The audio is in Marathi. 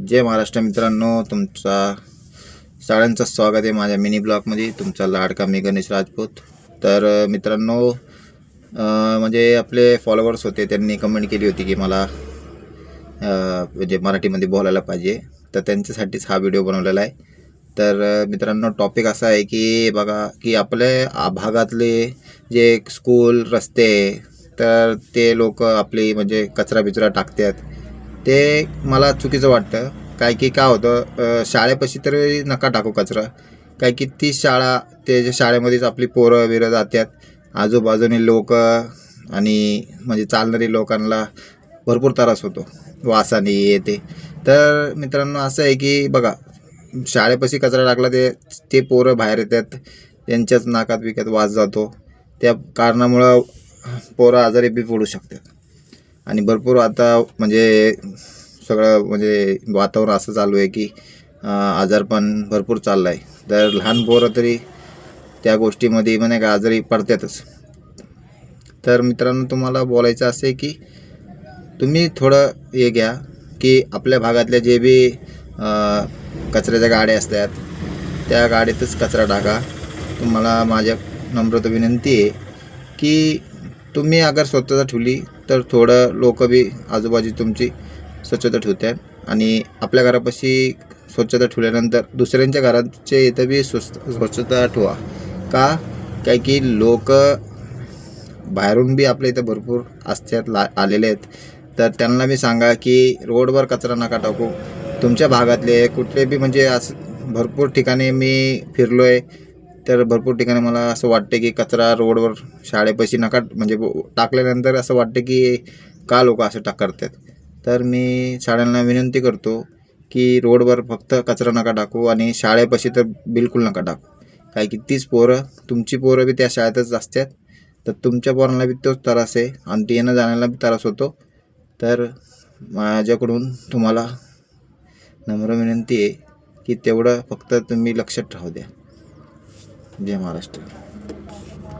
जय महाराष्ट्र मित्रांनो, तुमचा सगळ्यांचं स्वागत आहे माझ्या मिनी ब्लॉगमध्ये. तुमचा लाडका मी गणेश राजपूत. तर मित्रांनो, म्हणजे आपले फॉलोअर्स होते, त्यांनी कमेंट केली होती की मला म्हणजे मराठीमध्ये बोलायला पाहिजे, तर त्यांच्यासाठीच हा व्हिडिओ बनवलेला आहे. तर मित्रांनो, टॉपिक असा आहे की बघा की आपल्या भागातले जे स्कूल रस्ते, तर ते लोक आपली म्हणजे कचरा बिचरा टाकतात, ते मला चुकीचं वाटतं. काय होतं, शाळेपाशी तर नका टाकू कचरा. काय की ती शाळा, ते जे शाळेमध्येच आपली पोरं बिरं जातात, आजूबाजूने लोक आणि म्हणजे चालणारी लोकांना भरपूर त्रास होतो, वासाने येते. तर मित्रांनो, असं आहे की बघा, शाळेपाशी कचरा टाकला ते ते पोरं बाहेर येतात, त्यांच्याच नाकात विकत वास जातो. त्या कारणामुळं पोरं आजारी बी पडू शकतात. आणि भरपूर आता म्हणजे सगळं म्हणजे वातावरण असं चालू आहे की आजारपण भरपूर चाललं आहे. तर लहान पोरं तरी त्या गोष्टीमध्ये म्हणे का आजारी पडतातच. तर मित्रांनो, तुम्हाला बोलायचं असं आहे की तुम्ही थोडं हे घ्या की आपल्या भागातल्या जे बी कचऱ्याच्या गाड्या असतात, त्या गाडीतच कचरा टाका. तुम्हाला माझ्या नम्र विनंती आहे की तुम्ही अगर स्वच्छता ठेवली तर थोडं लोक बी आजूबाजू तुमची स्वच्छता ठेवतात. आणि आपल्या घरापाशी स्वच्छता ठेवल्यानंतर दुसऱ्यांच्या घराचे इथं बी स्वच्छता ठेवा. काय की लोक बाहेरून बी आपल्या इथं भरपूर असतात आलेले आहेत. तर त्यांना बी सांगा की रोडवर कचरा नका टाकू. तुमच्या भागातले कुठले बी म्हणजे असं भरपूर ठिकाणी मी फिरलो आहे, तर भरपूर ठिकाणी मला असं वाटते की कचरा रोडवर शाळेपाशी नका म्हणजे टाकल्यानंतर असं वाटते की का लोक असं करतात. तर मी शाळांना विनंती करतो की रोडवर फक्त कचरा नका टाकू आणि शाळेपाशी तर बिलकुल नका टाकू. काय की तीच पोरं, तुमची पोरं बी त्या शाळेतच असतात, तर तुमच्या पोरांना बी तोच त्रास आहे आणि ते येणं जाण्याला बी त्रास होतो. तर माझ्याकडून तुम्हाला नम्र विनंती आहे की तेवढं फक्त तुम्ही लक्षात राहू द्या. जय महाराष्ट्र.